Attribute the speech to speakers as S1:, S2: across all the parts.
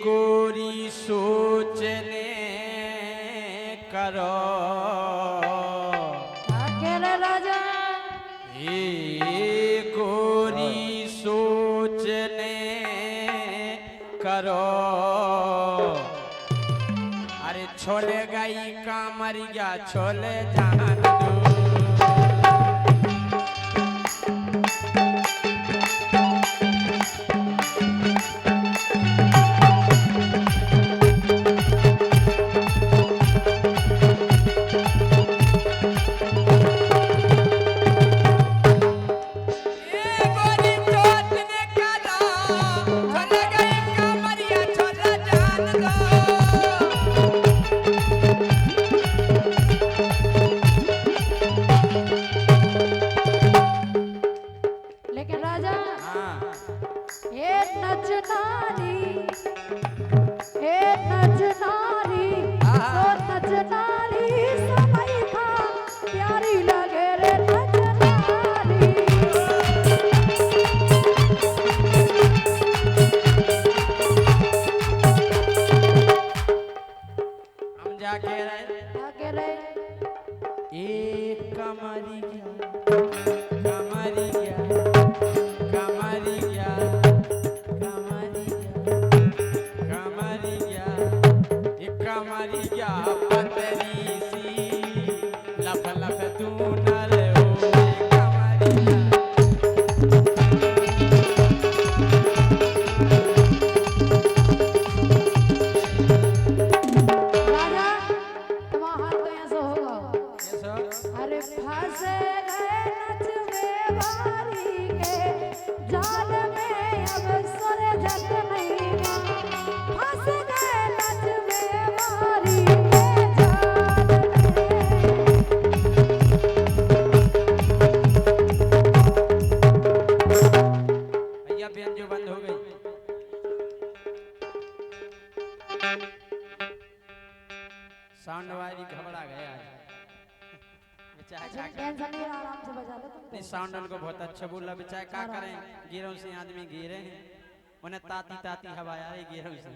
S1: कोरी सोचने करो
S2: राजा
S1: कोरी सोचने करो अरे छोले गई का मर गया छोले जान दो साउंड वाली घबरा गया
S2: टेंशन नहीं आराम से बजा लो तुम
S1: साउंड उनको बहुत अच्छा बोला बेचारे क्या करें गिरों से आदमी गिरे हैं उन्हें ताती ताती हवा आ रही गिरों से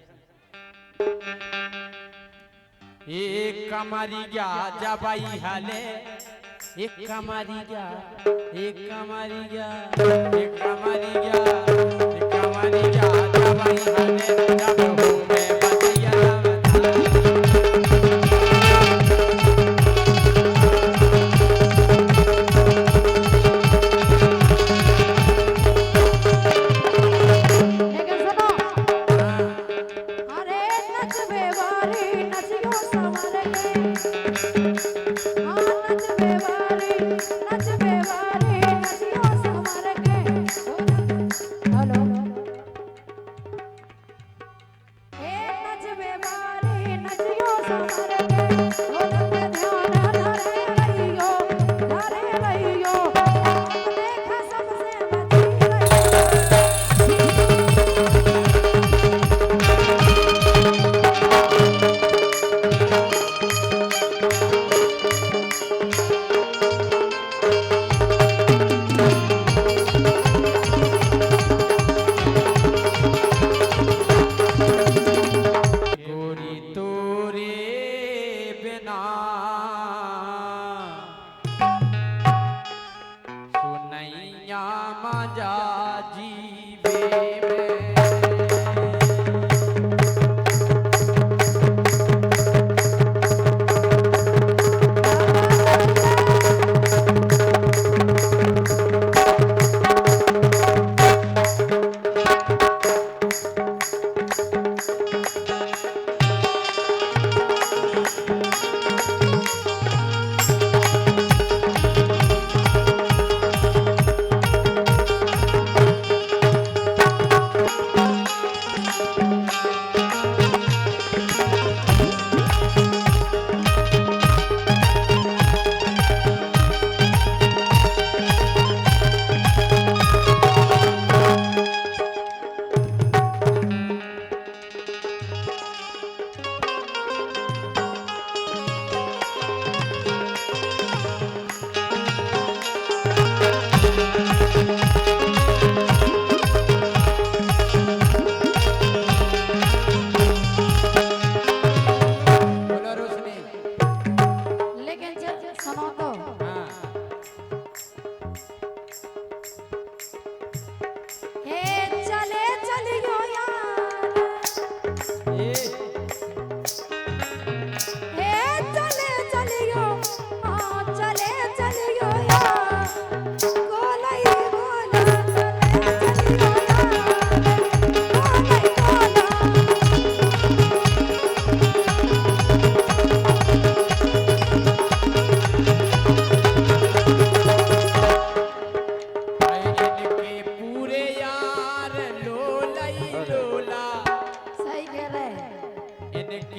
S1: एक कमरी गया जबाई हाले एक कमरी गया एक कमरी गया एक कमरी गया एक कमरी गया जबाई हाले जब हो मैं बतिया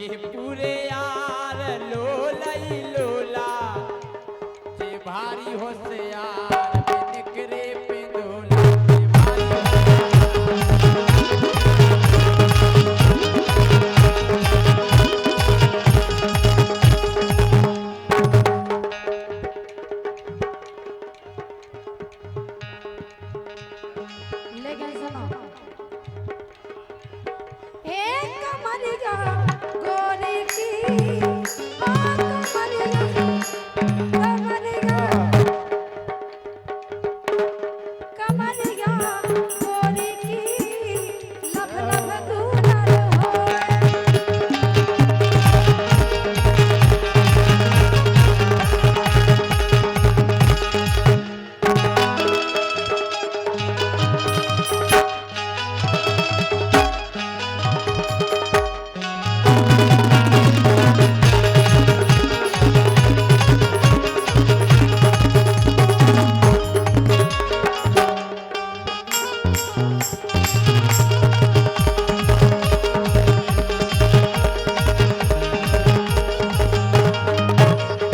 S1: ये पूरे यार लोलई लोला जे भारी होशियार बिनकरे पिंदोला जे भारी
S2: लेकिन सुनो एक कमरिया गोरी की कमरिया गोरी की लब लब दूलर होए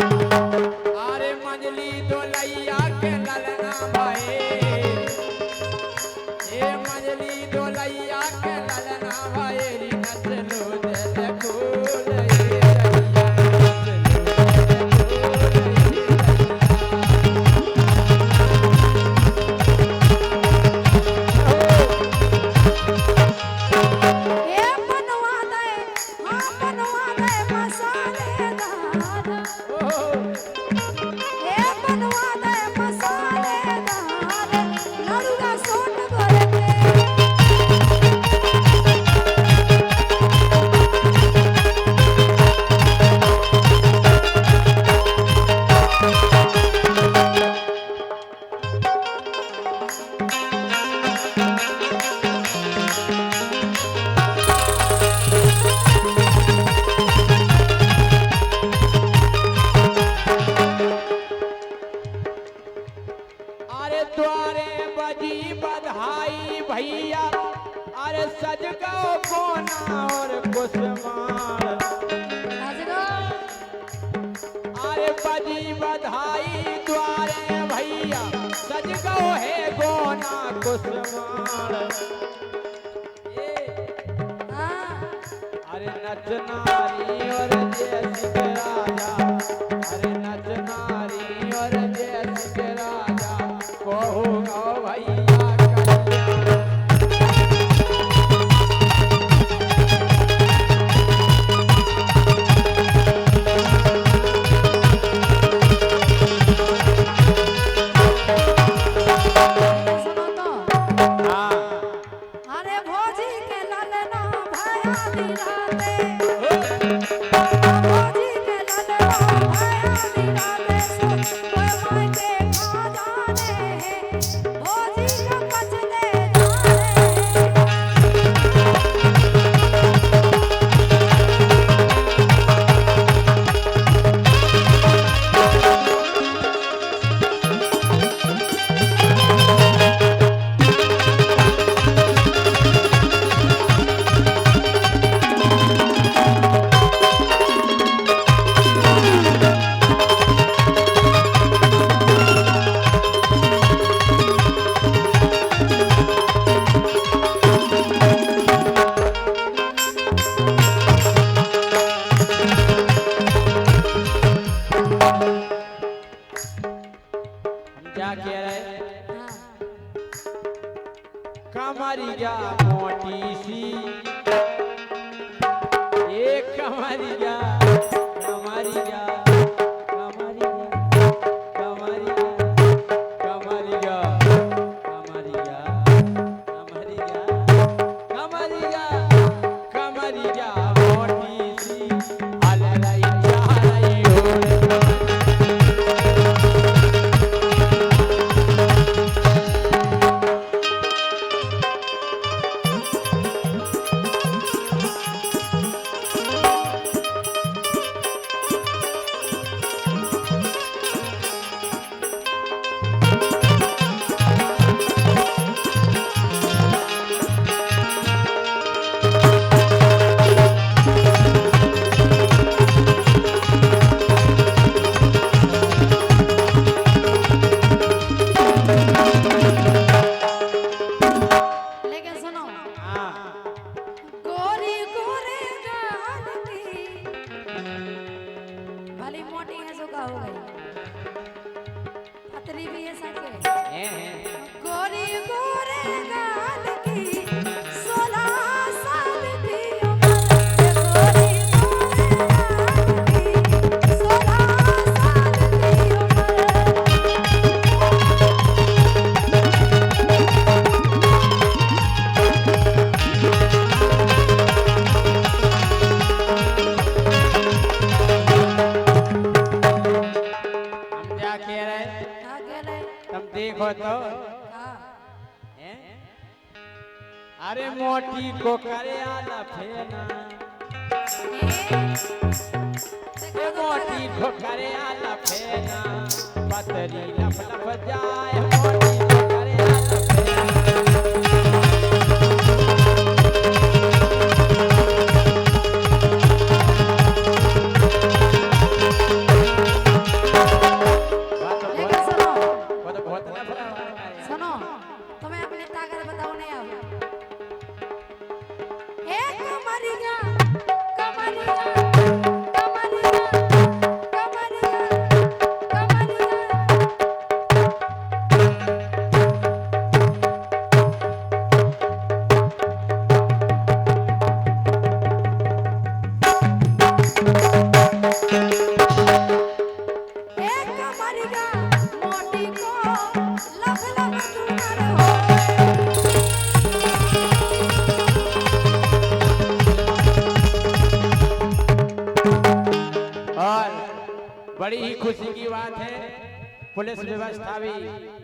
S1: अरे मंजली दोलैया के ललना भाई ए मंजली दोलैया के ललना भाई री नचलो जल फूल ए रैया नचलो जल फूल
S2: ए बनवा दे हाँ बनवा दे मसालेदार ए बनवा दे मसालेदार लड़ुआ सोट भर के
S1: अरे द्वारे बजी बधाई भैया अरे सज गो कोना और कुसमार
S2: अजगा
S1: अरे बजी बधाई द्वारे भैया सज गो है गोना कुसमार
S2: हाँ
S1: अरे नचनारी और जैसी के राजा अरे नचनारी और जैसी के राजा कहू गो भैया कन्या
S2: सुनो तो
S1: हाँ
S2: अरे भोजी के ललना भया दिलाते भोजी के ललना भया दिलाते सो कोई माय के खा जाने भोजी का पचले जाने
S1: अरे मोटी को करे आला फेना मोटी को करे आला फेना पतरी लफ लफ जाए मोटी को करे आला फेना
S2: सुनो तुम्हें अपनी ताकत बताओ नहीं अब एक कमरिया कमरिया कमरिया कमरिया कमरिया एक कमरिया मोटी को लख लख तुम्हारे हो
S1: और बड़ी ही खुशी की बात है पुलिस व्यवस्था भी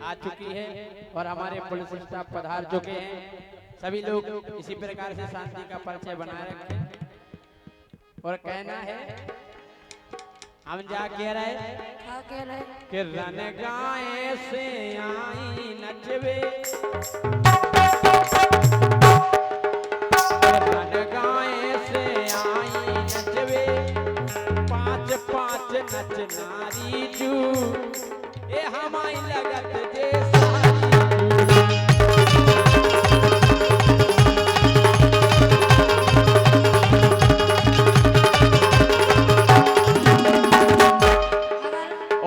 S1: आ चुकी है और हमारे पुलिस स्टाफ पधार चुके हैं। सभी लोग इसी प्रकार से शांति का परिचय बनाए रखें और कहना है हम जा कह रहे
S2: क्या कह रहे
S1: कि रन गाए से आई नचवे रन गाए से आई नचवे पांच पांच नच नारी जू ए हमारी लगत जे सारी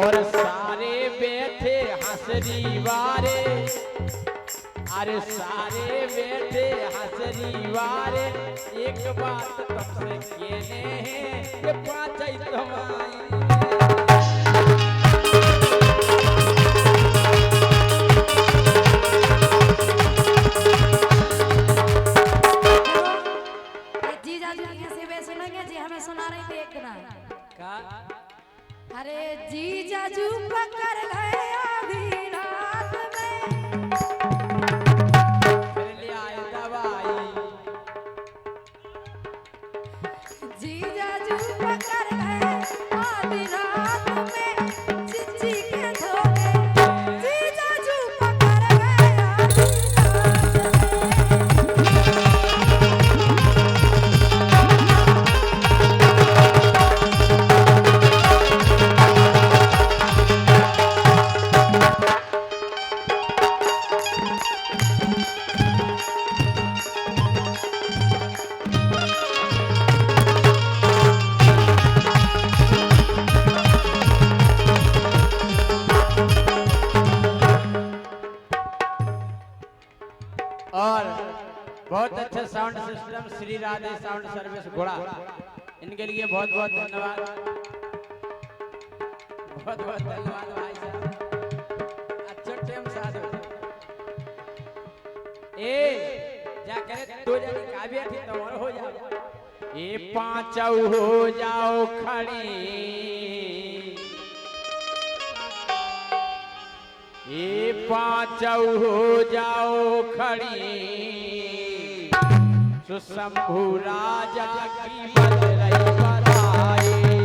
S1: और सारे बैठे हंसरी वारे अरे सारे बैठे हंसरी वारे एक बात तुमसे कहने हैं कि पाँच ही तुम्हारी
S2: जीजा जी कैसे वे सुनेंगे जी हमें सुना रही थी एक ना
S1: का
S2: अरे जीजा जू पकड़ गए आधी रात में
S1: फिर ले आए दवाई
S2: जीजा जू पकड़ गए आधी रात में चिच्ची के धोखे जीजा जू पकड़ गए आधी रात में
S1: और बहुत अच्छा sound system Shri Radhe sound service घोड़ा इनके लिए बहुत बहुत धन्यवाद बहुत बहुत धन्यवाद भाई साहब अच्छा टाइम साथ ए जा करे दो जने का भी थी तो और हो जाओ ए पांचौ हो जाओ खड़ी ये पांचौ हो जाओ खड़ी सुशंभु राजा की बज रही बधाई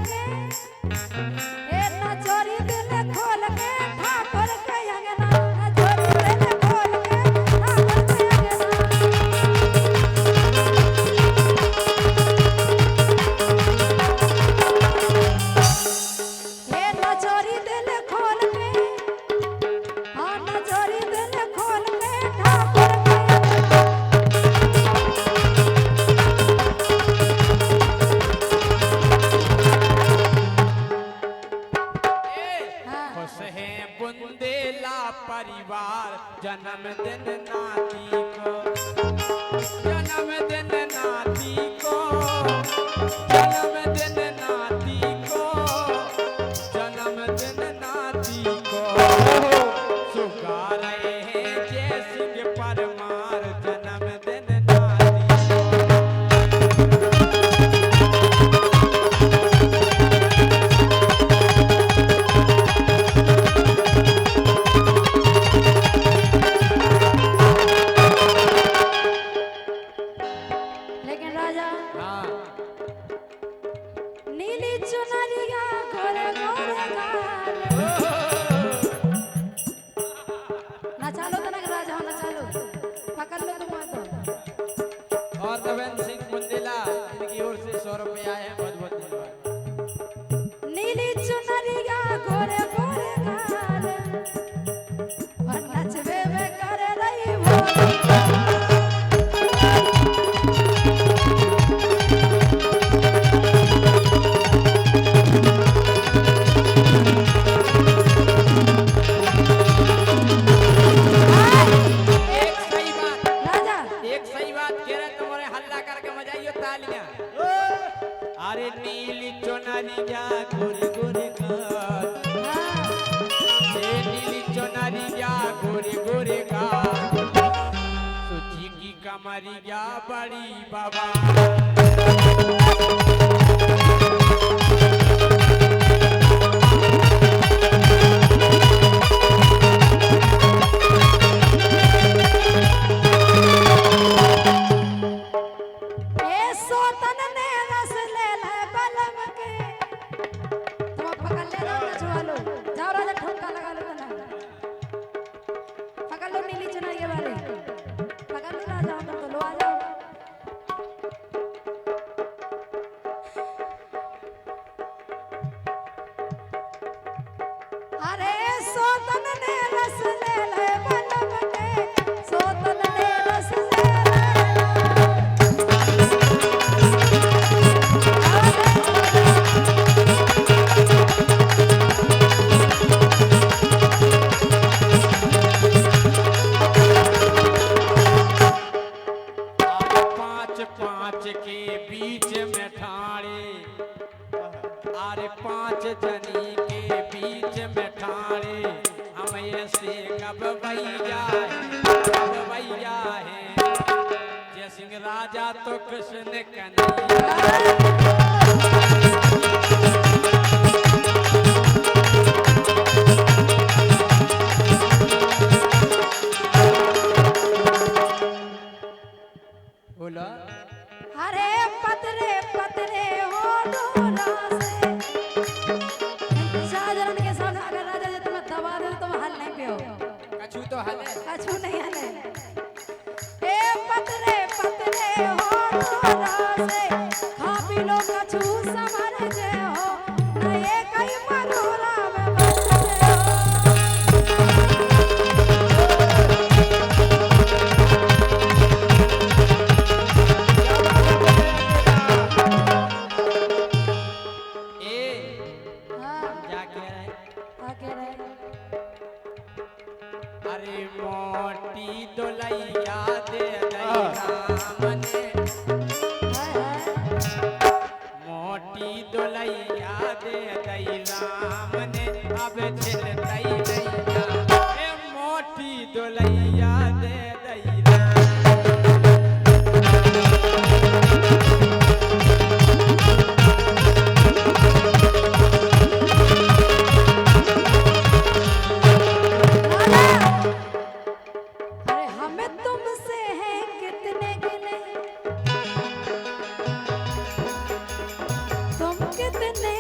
S2: के ए ना चोरी दिल खोल के ठाकुर के अंगना ना चोरी दिल खोल के ठाकुर के अंगना ए ना चोरी दिल खोल के हाँ ना चोरी दिल खोल के ठाकुर के
S1: खुश है बुंदेला परिवार जन्मदिन नाती को, जन्मदिन नाती को, जन्मदिन नाती को, जन्मदिन नाती को। सुगा रहे हैं जय सिंह परमार जन्मदिन नाती को।
S2: लेकिन राजा
S1: हाँ
S2: नीली चुनरिया गोरे गोरे गाल ना चालो तो ना राजा ना चालो पकड़ लो तुम तो
S1: और देवेंद्र सिंह बुंदेला इनकी ओर से 100 रुपये आए हैं, बहुत बहुत धन्यवाद।
S2: नीली चुनरिया गोरे गोरे गाल और नचबे में करे रही वो
S1: एक सही बात,
S2: राजा
S1: एक सही बात कह रहे तुम्हारे हल्ला करके मजाइयो तालियां। अरे नीली चुनरिया गोरी गोरी गाल,
S2: हाँ
S1: ए नीली चुनरिया गोरी गोरी गाल, सुची की कमरिया बड़ी बाबा।
S2: ए सोतन ने रस ले ले बलम के तुम पकड़ ले ना नचवा लो जाओ राजा ठुमका लगा लो तना पकड़ लो नीली चुनरिया वाले पकड़ लो राजा हम तो लो आ जाओ अरे सोतन ने रस ले ले बलम के सोतन ने रस ले
S1: पाँच पाँच के बीच में ठाणे, अरे 5 जनी के बीच में ठाणे, हम ऐसे कब भैया है, कब भैया है। जय सिंह राजा तो कृष्ण कन्हैया। बोला
S2: अरे पतरे पतरे हो डोरा से शाहजहां के सामने अगर राजा जी तुम्हें दबा दे तो हल नहीं पियो
S1: कछु तो हले।
S2: कछु नहीं हले ए पतरे पतरे हो डोरा से खा पी लो कछु समर जे हो न ये कई मरोरा में बचते हो
S1: ए
S2: हां
S1: क्या कह रहे?
S2: आके रहे
S1: अरे मोटी दोलैया दे दई राम ने,
S2: हाय हाय
S1: मोटी दोलैया दे दई राम ने, अब छिल दई नैया। ए मोटी दोलैया दे दई राम।
S2: अरे हमें तुमसे है कितने गिले तुम कितने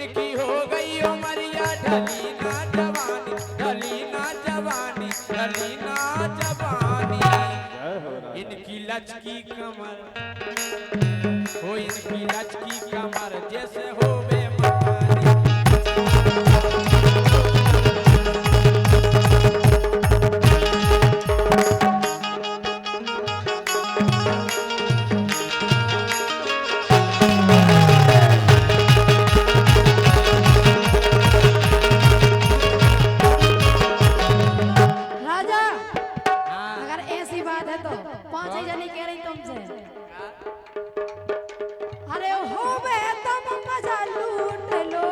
S1: इनकी हो गई उमरिया ढली ना जवानी, ढली ना जवानी, ढली ना जवानी। इनकी लचकी कमर हो, इनकी लचकी कमर जैसे हो वे मकानी।
S2: राजा
S1: हाँ।
S2: अगर ऐसी बात है तो पांच ही जनी कह रही तुमसे। अरे हो बे तब मजा लूट लो,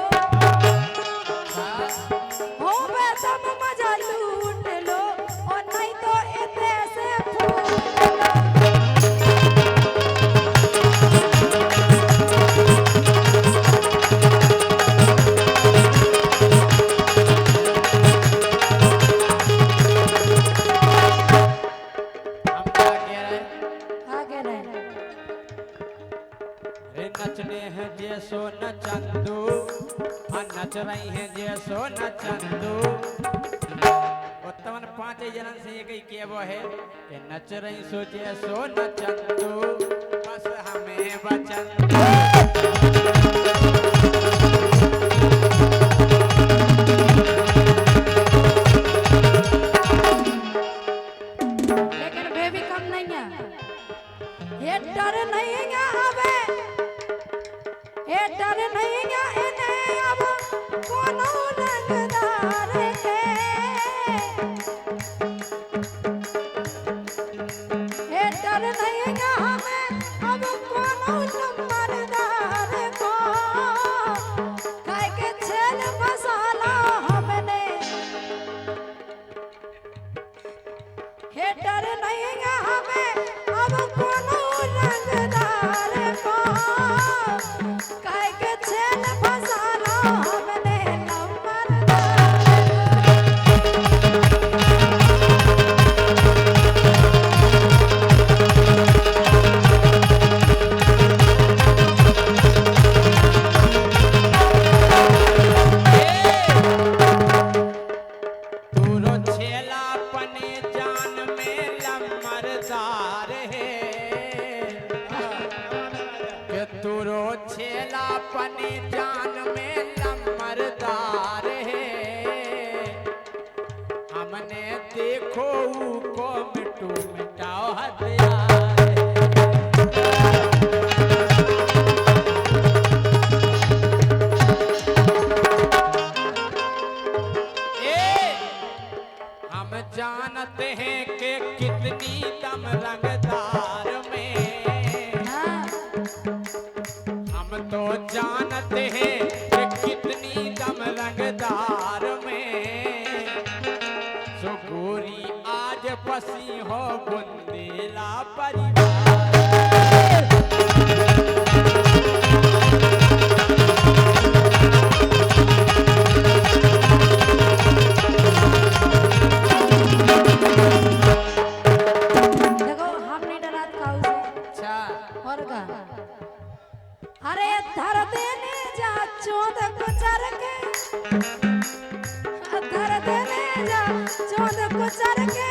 S2: हो बे तब मजा लूट लो, और नहीं तो इतने से फूट लो।
S1: हम क्या कह रहे हैं?
S2: आगे रहे
S1: रे नचने हैं जैसो नचंदू, हाँ नच रही हैं जैसो नचंदू। तमन पांच जनन से एक ही केवो है कि नच रही सो जैसो नचंदू, बस हमें बचन।
S2: लेकिन वे भी कम नहीं है। ये डर नहीं है अबे, ये डर नहीं है इन्हें अब कोनो रंगदार के। ये डर नहीं है हमें अब कोनो नंबरदार को। काहे के छेल फसाला हमने, हे डर नहीं है हमें अब कोनो रंगदार को। काहे के छेल फसाला हमने नंबरदार को।
S1: तूरो छेला पने जान में लमरदार है, कि तूरो छेला पने जान में लमरदार है। हमने देखो को मिटू मिटाओ हथियार है। हम जानते हैं कि कितनी दम रंगदार में,
S2: हाँ,
S1: हम तो जानते हैं कि कितनी दम रंगदार में। सो गोरी आज पसी हो बुंदेला परिवार।
S2: देखो हम नहीं डरात काऊ से।
S1: अच्छा
S2: और का अरे धर देने जा चोद कुचर के, धर देने जा चोद कुचर के,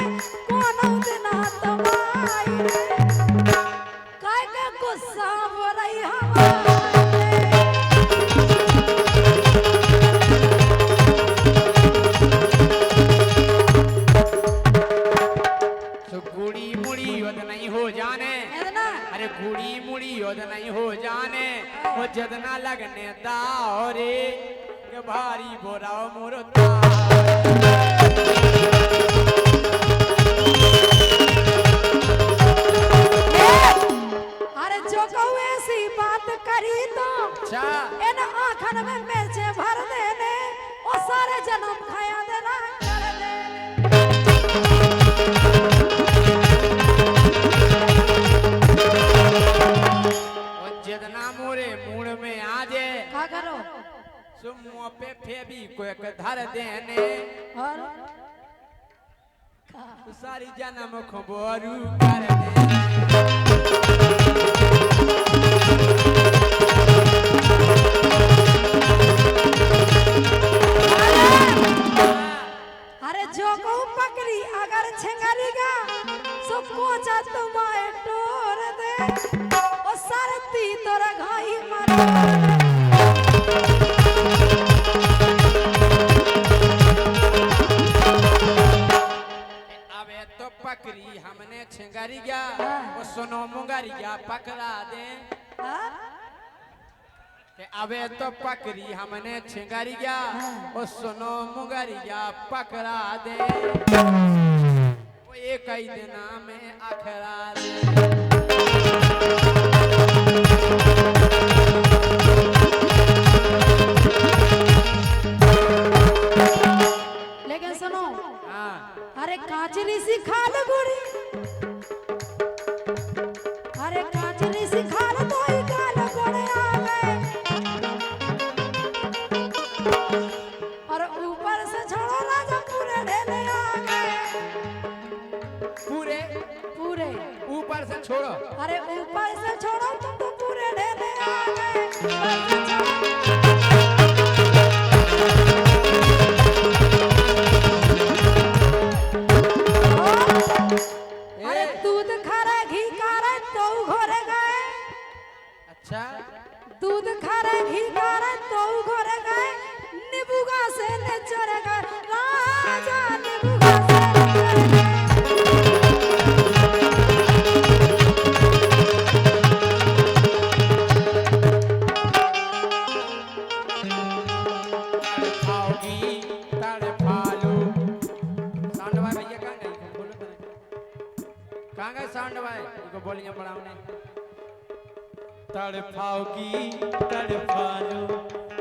S2: कोनो दिन तुम्हारी रे। काय के गुस्सा हो रही हमारे।
S1: तो गुड़ी मुड़ी योद नहीं हो जाने,
S2: इतना
S1: अरे गुड़ी मुड़ी योद नहीं हो जाने। वो जदना लगने दाओ रे, के भारी बोराओ मुरता।
S2: अरे जो कहूँ ऐसी बात करी तो
S1: अच्छा
S2: इन आँखन में मिर्चे भर देने, और सारे जन्म खाया देना कर देने।
S1: वो जदना मोरे मूड में आ जाए,
S2: का करो
S1: सो मुँह पे फेबी को एक धर देने।
S2: और
S1: तो सारी जन्म खबरू कर देने। अबे तो पकड़ी हमने छिंगरिया ओ सुनो मुगरिया पकड़ा दे वो एक ही दिना में अखरा दे।
S2: लेकिन सुनो
S1: हाँ
S2: अरे काचरी सी खाल गुड़ी अरे काचरी सी खाल तो ही काल गुड़े आ गए और ऊपर से छोड़ो राजा पूरे ढेले आ गए
S1: पूरे
S2: पूरे
S1: ऊपर से छोड़ो
S2: अरे ऊपर से छोड़ो तुम तो पूरे ढेले आ गए ऊपर से छोड़ो। अरे दूध खा रहे घी खा रहे तो घोरे गए
S1: अच्छा
S2: दूध खा रहे घी खा रहे तो घोरे गए नींबूगा से ले चढ़ गए राजा नींबूगा से ले चढ़ गए।
S1: तड़पाओगी तड़पालो साउंड भाई भैया कहाँ गए बोलो तो कहाँ गए साउंड भाई इनको बोलिए पढ़ाओ तड़पाओगी तड़पालो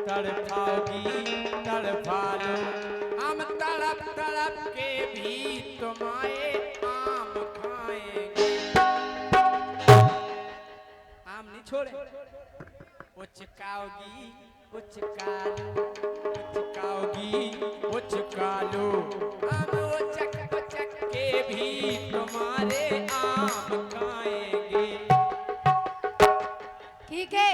S1: तड़पाओगी तड़पालो हम तड़प तड़प के भी तुम्हारे आम खाएंगे आम नहीं छोड़े उचकाओगी उचकालो उचकालो हम उचक उचक के भी तुम्हारे आम खाएंगे।
S2: ठीक है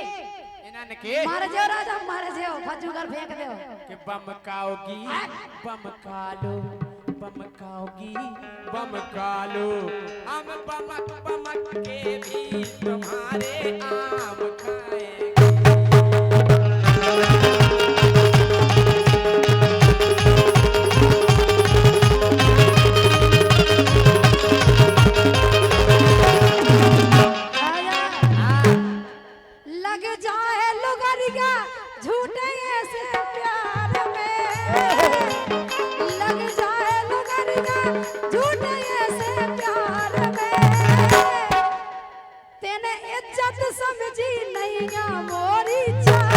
S1: इन्होंने के
S2: मार जाओ राजा मार जाओ फजूगर फेंक दो
S1: कि बम खाओगी बम खालो बम खाओगी बम खालो हम बमक बमक के भी तुम्हारे आम खाएंगे।
S2: लग जाए लुगरिया झूठे ऐसे प्यार में लग जाए लुगरिया झूठे ऐसे प्यार में तेने इज्जत समझी नहीं मोरी चार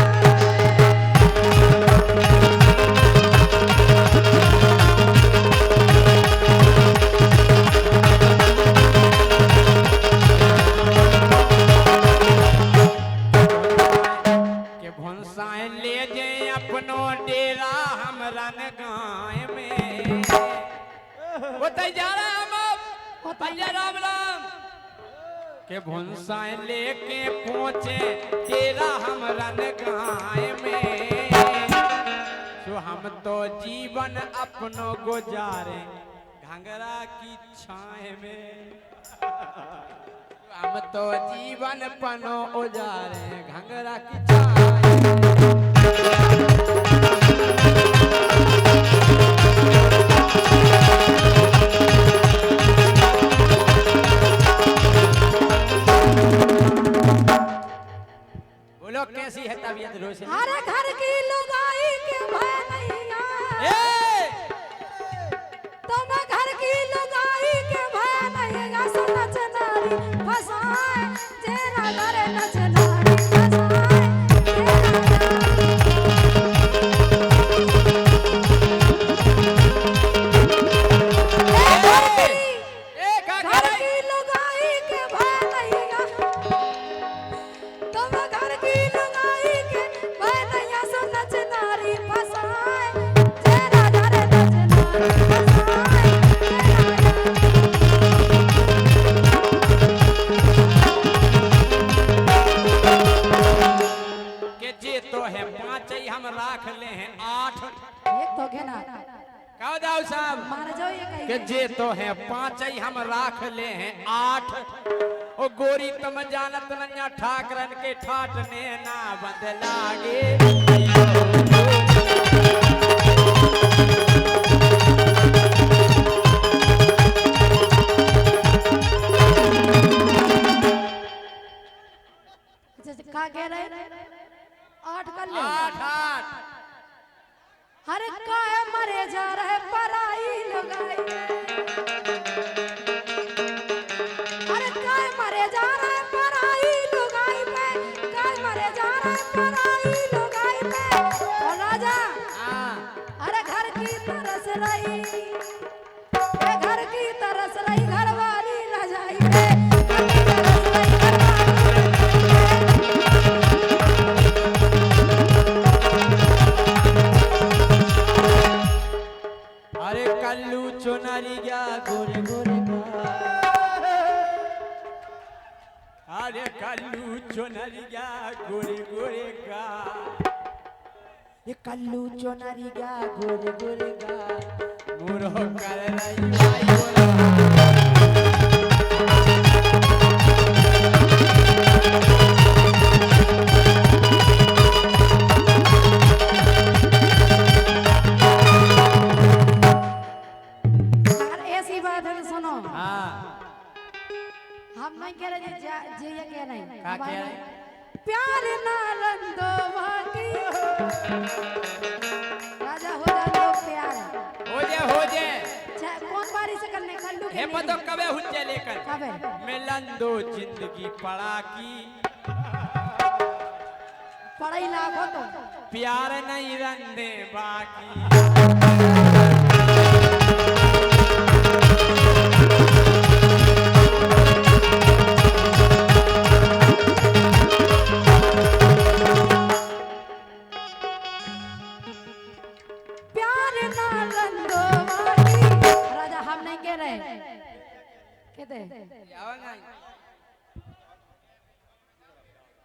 S1: ले जाए अपनो डेरा हमरा न गाय में बताई जा रहा हम बताइए राम राम के भुनसाए लेके पहुंचे डेरा हमरा न गाय में सो हम तो जीवन अपनो गुजारे घंगरा की छाए में हम तो जीवन पनो उजारे घंगरा की छाए बोलो कैसी है तबीयत रोशनी?
S2: हर घर की लुगाई के भय नहीं
S1: ए!
S2: तो मैं घर की लुगाई के भय नहीं गा सुना चनारी फसाए तेरा घर नचनारी फसाए घर की लुगाई के भय नहीं गा तो मैं घर की लुगाई के भय नहीं सुना चनारी फसाए तेरा घर नचनारी फसाए
S1: के जे तो है पांच ही हम राख ले हैं 8
S2: एक तो घेना
S1: कहो दाऊ साहब
S2: मार जाओ ये कहीं
S1: के जे तो है पांच ही हम राख ले हैं 8 ओ गोरी तुम जानत नन्या ठाकरन के ठाटने ना बदलागे
S2: जैसे का कह रहे 8 का अरे काय मरे जा रहे पराई लगाई अरे काय मरे जा रहे पराई लगाई पे काय मरे जा रहे पराई लगाई पे ओ राजा अरे घर की तरस रही ए घर की तरस रही घरवाली रजाई पे घर की तरस रही
S1: अरे कल्लू चुनरी गया गोरे गोरे का अरे कल्लू चुनरी गया गोरे गोरे का ये कल्लू चुनरी गया गोरे गोरे का मुरो कर रही भाई बोला
S2: हम नहीं कह रहे जी ये कह नहीं
S1: क्या कह रहे
S2: प्यार ना लंदो बाकी राजा हो जा लो प्यार
S1: हो जे
S2: कौन बारी से करने कल्लू के
S1: हे पतो कबे हुंजे लेकर
S2: कबे
S1: मिलन दो जिंदगी पड़ा की
S2: पढ़ाई लाखो तो
S1: प्यार नहीं रंदे बाकी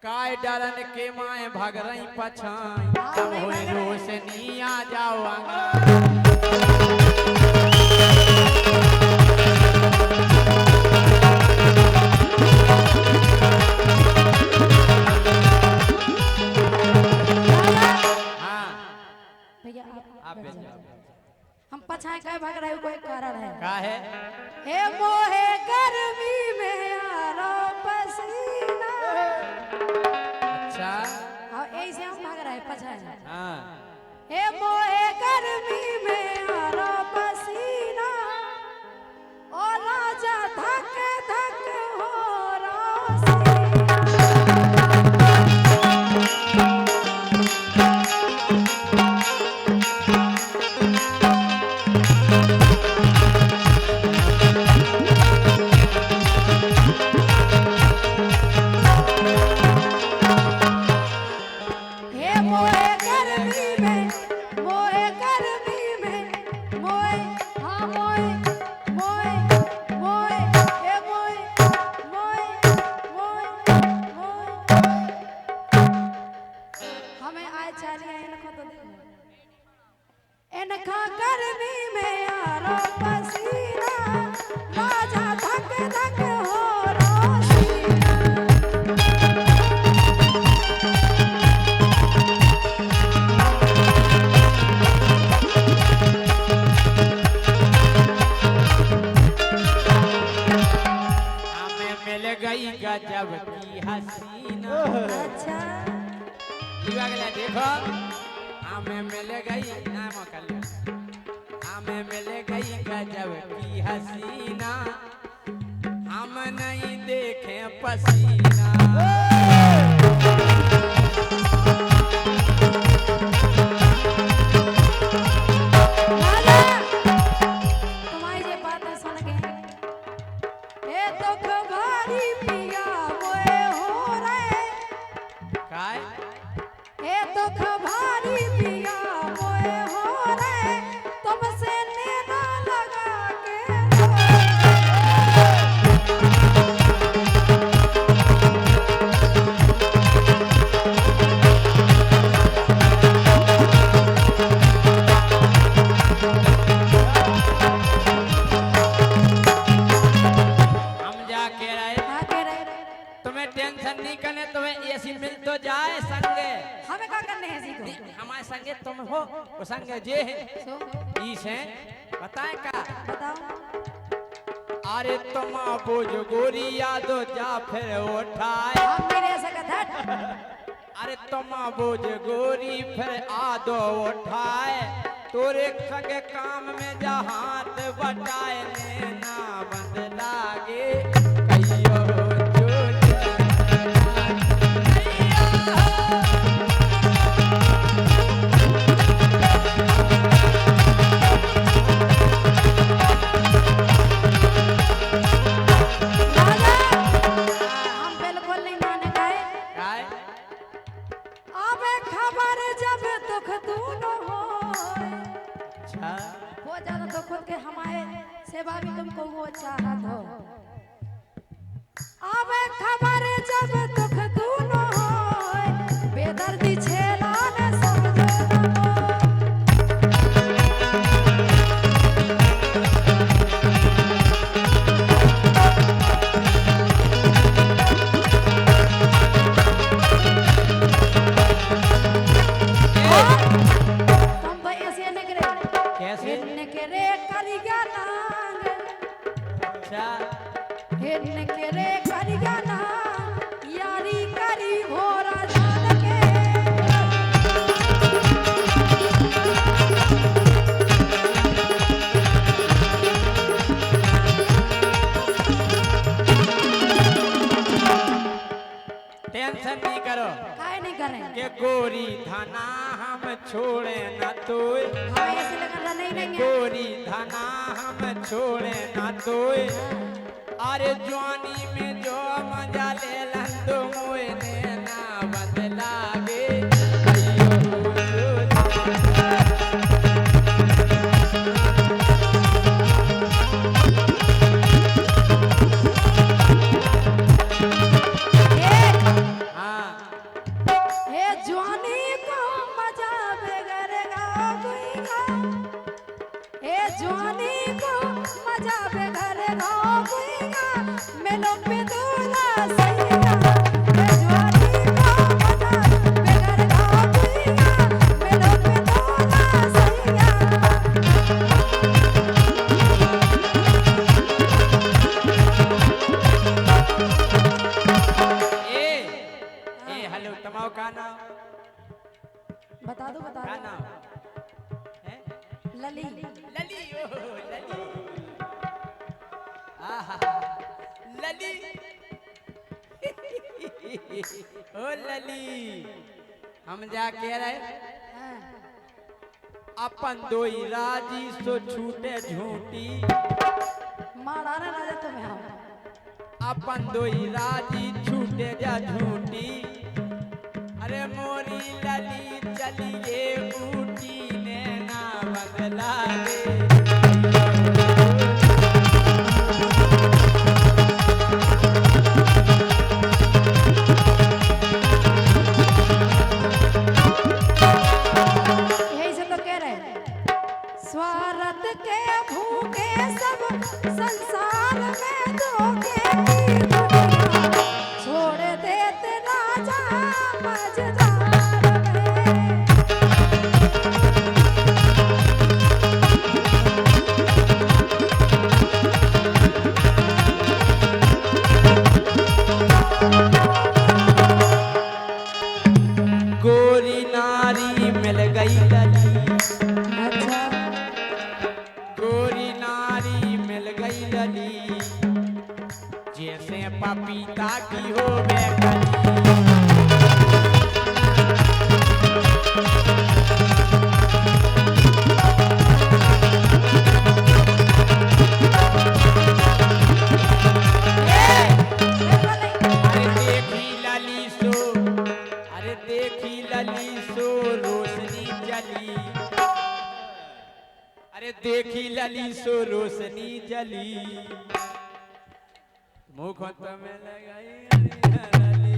S1: काय डरन के माए भाग रही पछाई तब होए रोशनी आ जाओ आंगन
S2: भैया
S1: आप बैठ जाओ
S2: हम पछाए काय भाग रहे कोई कारण है
S1: का है
S2: हे मोहे गर्मी में आरो पसीना
S1: अच्छा
S2: और ऐसे हम भाग रहे पछाए
S1: हां
S2: हे मोहे गर्मी में आरो पसीना ओ राजा धक धक हो इनका गर्मी में आरो पसीना राजा धक धक हो रोसीना
S1: हमें मिल गई गजब की हसीना
S2: अच्छा
S1: अगला देखो हमें मिल गई नाम कर हमें मिल गई गजब की हसीना हम नहीं देखे पसीना
S2: तुम्हारी ये बातें सुन के ए तो खबारी पिया मोए हो रहे
S1: काय
S2: ए तो खबारी पिया मोए हो रहे तुमसे नैना लगा के
S1: तुम्हें टेंशन नहीं करने तुम्हें ऐसी मिल तो जाए संगे
S2: हमें क्या करने हैं जी को
S1: हमारे संगे तुम हो वो संगे जे है ईश है बताए का
S2: बताओ
S1: अरे तुम बोझ गोरी यादो जा फिर उठाए
S2: हम मेरे से कथट
S1: अरे तुम बोझ गोरी फिर आदो उठाए तोरे संगे काम में जा हाथ बटाए लेना बंद लागे कहियो चोट
S2: हम बिल्कुल नहीं माने गए।
S1: काय
S2: आवे खबर जब दुख तू न हो
S1: अच्छा
S2: ज्यादा तो खुद के हमारे सेवा भी तुमको वो चाहत हो। आवे खबर जब दुख तू न हो बेदर्दी छेला ने समझो हिरन के रे करिया ना यारी करी घोरा जान के
S1: टेंशन नहीं करो
S2: काहे नहीं करें
S1: के गोरी थाना हम छोड़े न तो
S2: हमें ऐसे लगा नहीं नहीं
S1: गोरी थाना हम छोड़े न तो अरे जवानी में जो मजा ले लन तो मोए ने ना बदलावे
S2: हे जवानी को मजा बेगरेगा कोई का हे जवानी को मजा बेगरेगा कोई का मेलो पे दूल्हा सैया हे जवानी को मजा बेगरेगा कोई का मेलो पे दूल्हा सैया
S1: हेलो तमाओ का नाम
S2: बता दो
S1: का नाम है
S2: लली
S1: लली ओ लली आहा लली ओ लली हम जा कह रहे
S2: हाँ।
S1: अपन दोई राजी सो छूटे झूठी
S2: मारा ना राजा तुम्हें हम
S1: अपन दोई राजी छूटे जा झूठी अरे मोरी लली चलिए ऊटी ने ना बदला दे
S2: यही से तो कह रहे हैं स्वार्थ के भूखे सब संसार में धोखे की दुनिया छोड़ देते राजा मझधार में
S1: गोरी नारी मिल गई लली
S2: अच्छा
S1: गोरी नारी मिल गई लली जैसे पपीता की हो अरे देखी लली सो अरे देखी लली सो रोशनी जली अरे देखी लली सो रोशनी जली मुख में लगाई लली